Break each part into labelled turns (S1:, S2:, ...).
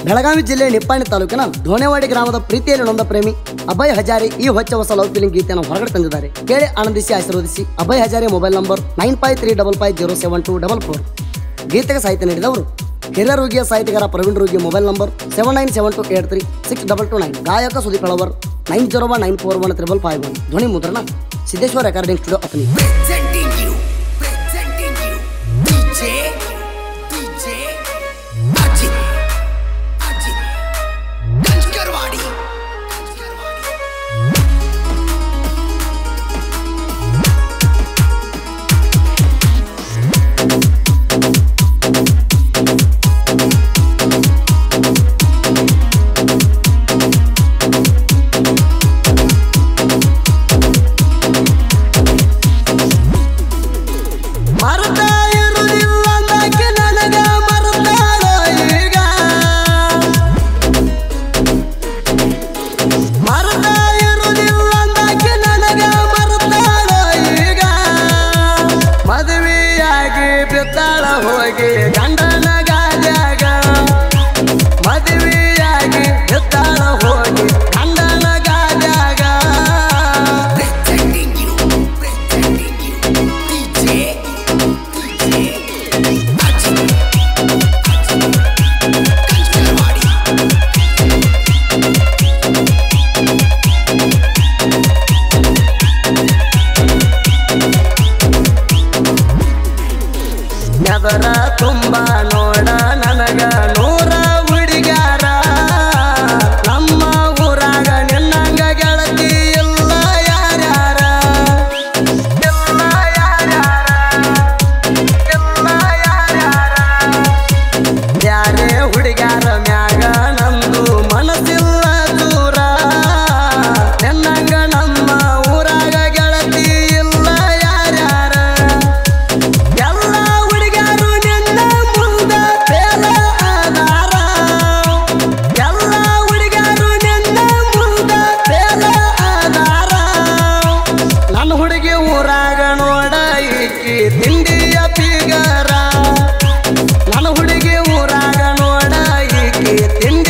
S1: ಬೆಳಗಾವಿ ಜಿಲ್ಲೆ ನಿಪ್ಪಾಣಿ ತಾಲೂಕಿನ ಧೋಣೆವಾಡಿ ಗ್ರಾಮದ ಪ್ರೀತಿಯಲ್ಲಿ ನೊಂದ ಪ್ರೇಮಿ ಅಭಯ್ ಹಜಾರಿ ಈ ಹೊಚ್ಚ ಹೊಸ ಲವ್ ಫೀಲಿಂಗ್ ಗೀತೆಯನ್ನು ಹೊರಗಡೆ ತಂದಿದ್ದಾರೆ. ಕೇಳಿ ಆನಂದಿಸಿ ಆಶೀರ್ವದಿಸಿ. Abhay Hazari mobile number 9535507244. ಗೀತೆಗೆ ಸಾಹಿತ್ಯ ನೀಡಿದವರು ಹಿರಿಯ ರೋಗಿಯ ಸಾಹಿತ್ಯಗಾರ ಪ್ರವೀಣ್ ರೋಗಿ. Mobile number 7972836229. ಗಾಯಕ ಸುದೀಪ್ ಅಳವರ್ 9019413551. ಧ್ವನಿ ಮುದ್ರಣ ಸಿದ್ದೇಶ್ವರ ರೆಕಾರ್ಡಿಂಗ್ ಸ್ಟುಡಿಯೋ ಅತನಿ.
S2: ಹೋಗಿ ಗಂಡನ ಗಾದ್ಯಾಗ ಮದುವೆಯಾಗಿ ಬಿದ್ದಾಳ ಹೋಗಿ ಗಂಡನ ಗಾದ್ಯಾಗ. ನೆದರ ತುಂಬ ನೋಡ ನನಗ ನೂರ ಹುಡುಗ್ಯಾರ, ನಮ್ಮ ಊರಾಗ ನಿನ್ನಂಗ ಗೆಳತಿ ಇಲ್ಲ ಯಾರ್ಯಾರ, ಇಲ್ಲ ಯಾರ್ಯಾರ, ಇಲ್ಲ ಯಾರ್ಯಾರ. ಬ್ಯಾರೆ ಹುಡುಗ್ಯಾರ ಮ್ಯಾಗ ನಂದು ಮನಸ್ಸಿಲ್ಲ ದೂರ, ನಿನ್ನಂಗ ನಮ್ಮ ಊರಾಗ ಗೆಳತಿ ಇಲ್ಲ ಯಾರ್ಯಾರ. ಎಲ್ಲ ಹುಡುಗ್ಯಾರು ನಿನ್ನ ಮುಂದ ಬೇಲ ಆಧಾರ, ಎಲ್ಲ ಹುಡುಗ್ಯಾರು ನಿನ್ನ ಮುಂದ ಬೇಲ ಆಧಾರ. ನನ್ನ ಹುಡುಗಿ ಊರಾಗ ನೋಡ ಈಕಿ ತಿಂಡಿಯ ಪಿಗರ, ನನ್ನ ಹುಡುಗಿ ಊರಾಗ ನೋಡ ಈಕಿ ತಿಂಡಿ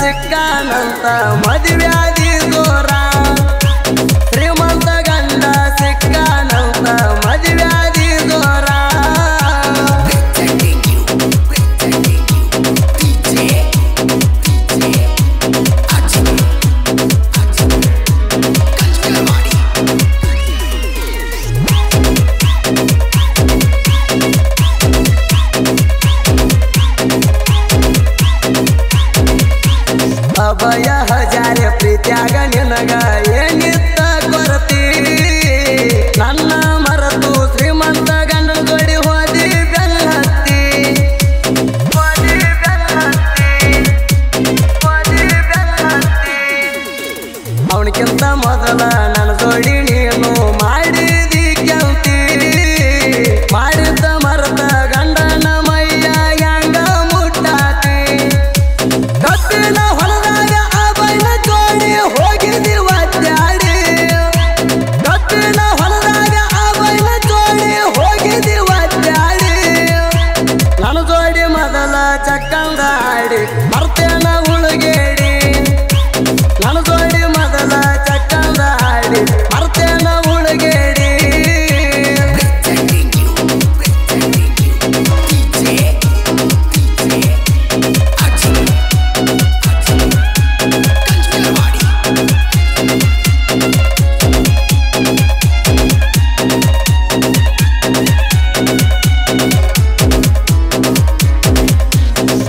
S2: ಸಿಕ್ಕಾನಂತ ಮದುವ್ಯಾದಿ ದೂರ ಶ್ರೀಮಂತ ಗಂಡ ಸಿಕ್ಕಾನಂತ ಮದುವ್ಯಾದಿ ದೂರ ಅಭಯ ಹಜಾರೆ ಪ್ರೀತ್ಯಾಗ ನಿನಗ ಏನಿತ್ತ ಕೊರತಿ ನನ್ನ ಮರತು ಶ್ರೀಮಂತ ಗಂಡನ ಜೋಡಿ ಹೋದಿ ಬೆನ್ನತ್ತಿ ಅವನಿಗಿಂತ ಮೊದಲ ನನ್ನ ಜೋಡಿ ನೀನು ಮಾಡಿದಿ ಕೆಂತಿ ಮಾಡಿದ್ದ ಮರದ ಗಂಡನ ಮೈಯ ಹೆಂಗ ಮುಟ್ಟಾತಿ ಕತ್ತಿನ ಹೊಲದಾಗ ಅಭಯನ ಜೋಡಿ ಹೋಗಿದಿ ಒದ್ದಾಡಿ ಕತ್ತಿನ ಹೊಲದಾಗ ಅಭಯನ ಜೋಡಿ ಹೋಗಿದಿ ಒದ್ದಾಡಿ ನನ್ನ ಜೋಡಿ ಮೊದಲ ಚಕ್ಕಂದ ಆಡಿ ಬರ್ತೇನ ಉಳುಗೇಡಿ ನನ್ನ ಜೋಡಿ ಮೊದಲ ಚಕ್ಕಂದ ಆಡಿ ಬರ್ತೇನ ಉಳುಗೇಡಿ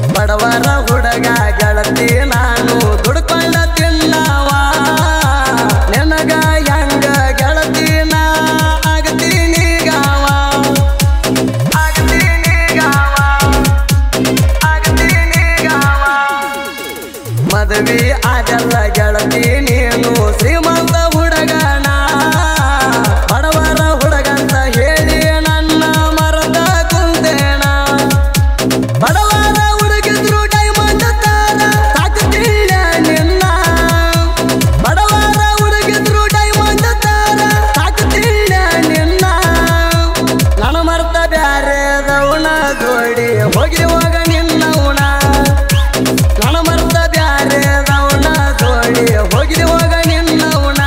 S2: ಬಡವರ ಹುಡುಗ ಗೆಳತಿ ನಾನು ದುಡ್ಕೊಂಡ ತಿನ್ನವ ನಿನಗ ಹೆಂಗ ಗೆಳತಿ ನಾ ಆಗ್ತೀನಿ ಗಾವ ಮದುವೆ ಆಗಲ್ಲ ಗೆಳತಿ ನೀನು ಶ್ರೀಮಂತ ಹುಡುಗನ ಬಡವರ ಹುಡುಗಂತ ಹೇಳಿ ನನ್ನ ಮರದ ಕುಂತೇಣ ಬಡವರ ಹುಡುಗಿದ್ರು ಡೈಮಂಡ್ ತಾರ ಸಾಕುತ್ತಿಲ್ಲ ನಿನ್ನ ಬಡವರ ಹುಡುಗಿದ್ರು ಡೈಮಂಡ್ ತಾರ ಸಾಕುತ್ತಿಲ್ಲ ನಿನ್ನ ನನ್ನ ಮರ್ತ ಬ್ಯಾರೆದವನ ಜೋಡಿ ಹೋಗಿ ಹೋಗ ನಿನ್ನವನ ನನ್ನ ಮರ್ತ ಬ್ಯಾರೆದವನ ಜೋಡಿ ಹೋಗಿ ಹೋಗ ನಿನ್ನವನ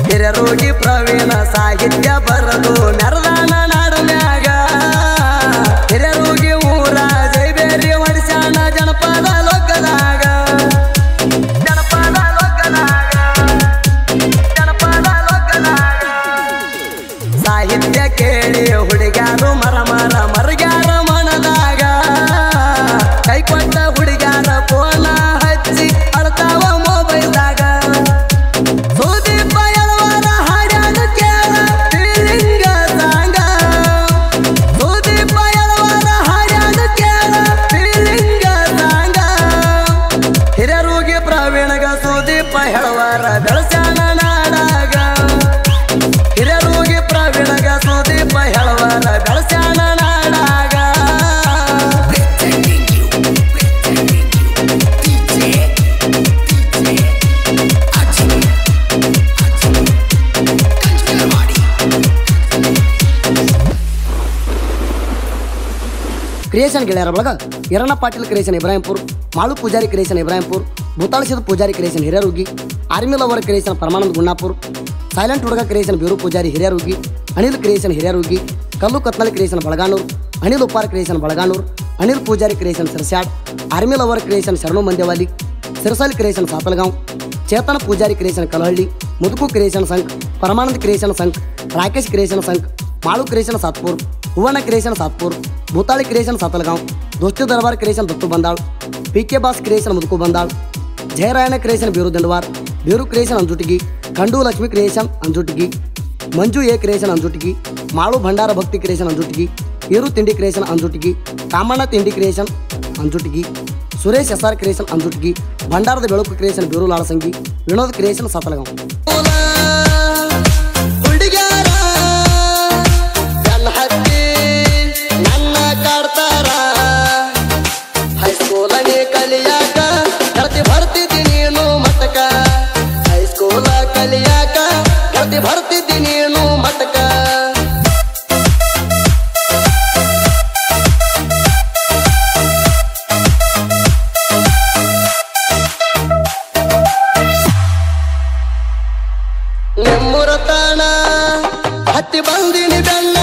S2: ಹಿರಿಯರೋಗಿ ಪ್ರವೀಣ ಸಾಹಿತ್ಯ ಬರದು ಮೆರದಾನ ನಾಡನ್ಯಾಗ ಹಿರಿಯರೋಗಿ ಊರ ಜೈಬೇರಿ ಹೊಡಿಸ್ಯಾನ ಜನಪದ ಲೋಕದಾಗ ಸಾಹಿತ್ಯ ಕೇಳಿ ಹುಡುಗ್ಯಾರು ಮರ ಮರ ಮರಗ್ಯಾರ ಮನದಾಗ ಕೈ ಕೊಟ್ಟ ಹುಡುಗ್ಯಾರ ಫೋನ ಹಚ್ಚಿ ಅಳ್ತಾವ ಮೊಬೈಲ್ದಾಗ ಸುದೀಪ ಎಳವರ ಹಾಡ್ಯಾನ ಕೇಳ ಫೀಲಿಂಗ ಸಾಂಗ ಸುದೀಪ ಎಳವರ ಹಾಡ್ಯಾನ ಕೇಳ ಫೀಲಿಂಗ ಸಾಂಗ ಹಿರಿಯರೋಗಿ ಪ್ರವೀಣಗ ಸುದೀಪ ಎಳವರ ಬೆಳಸ್ಯಾನ ನಾಡಾಗ ಹಿರಿಯರೋಗಿ ಪ್ರವೀಣಗ ಸುದೀಪ ಎಳವರ ಬೆಳಸ್ಯಾನ ನಾಡಾಗ
S1: ಕ್ರಿಯೇಷನ್ ಗೆಳೆಯರ ಬಳಗ ಯರಣ್ಣ ಪಾಟೀಲ್ ಕ್ರಿಯೇಷನ್ ಇಬ್ರಾಹಿಂಪುರ್ ಮಾಳು ಪೂಜಾರಿ ಕ್ರಿಯೇಷನ್ ಇಬ್ರಾಹಿಂಪುರ್ ಭೂತಾಳಸಿದ Pujari creation Hiriyarugi army lover creation Paramananda Gunnapur silent ಹುಡುಗ ಕ್ರಿಯೇಷನ್ ಬೀರು ಪೂಜಾರಿ ಹಿರಿಯರುಗಿ ಅನಿಲ್ ಕ್ರಿಯೇಷನ್ ಹಿರಿಯರುಗಿ ಕಲ್ಲು Katnal creation Balaganur Anil Uppar creation Balaganur Anil Pujari creation Sirasyad army lover creation Sharanu Mandyavali Sirasal creation Satalgaon Chetana Pujari creation Kalahalli Muduku creation ಸಂಘ್ ಪರಮಾನಂದ ಕ್ರಿಯೇಷನ್ ಸಂಘ್ ರಾಕೇಶ್ ಕ್ರಿಯೇಷನ್ ಸಂಘ್ Malu creation Satpur Huvanna creation Satpur Bhutali creation Satalgaon Dosti Darbar creation Dattu Bandal PK boss creation Muduku Bandal Jayarayana creation Biru Dandavar Biru creation Anjutigi ಕಂಡು Lakshmi creation Anjutigi Manju A creation Anjutigi Malu ಭಂಡಾರ ಭಕ್ತಿ creation Anjutigi Iru ತಿಂಡಿ creation Anjutigi Kamanna ತಿಂಡಿ creation Anjutigi Suresh SR creation Anjutigi ಭಂಡಾರದ ಬೆಳಕು ಕ್ರಿಯೇಷನ್ ಬೀರು ಲಾಳಸಂಗಿ ವಿನೋದ್ ಕ್ರಿಯೇಷನ್ ಸಾತಲಗಾಂವ್
S2: ಗಟ್ಟಿ ಬರ್ತಿದ್ದಿ ನೀನು ಮಟಕ ನಿಮ್ಮೂರ ತಾಣ ಹತ್ತಿ ಬಂದಿನಿ ಬೆನ್ನ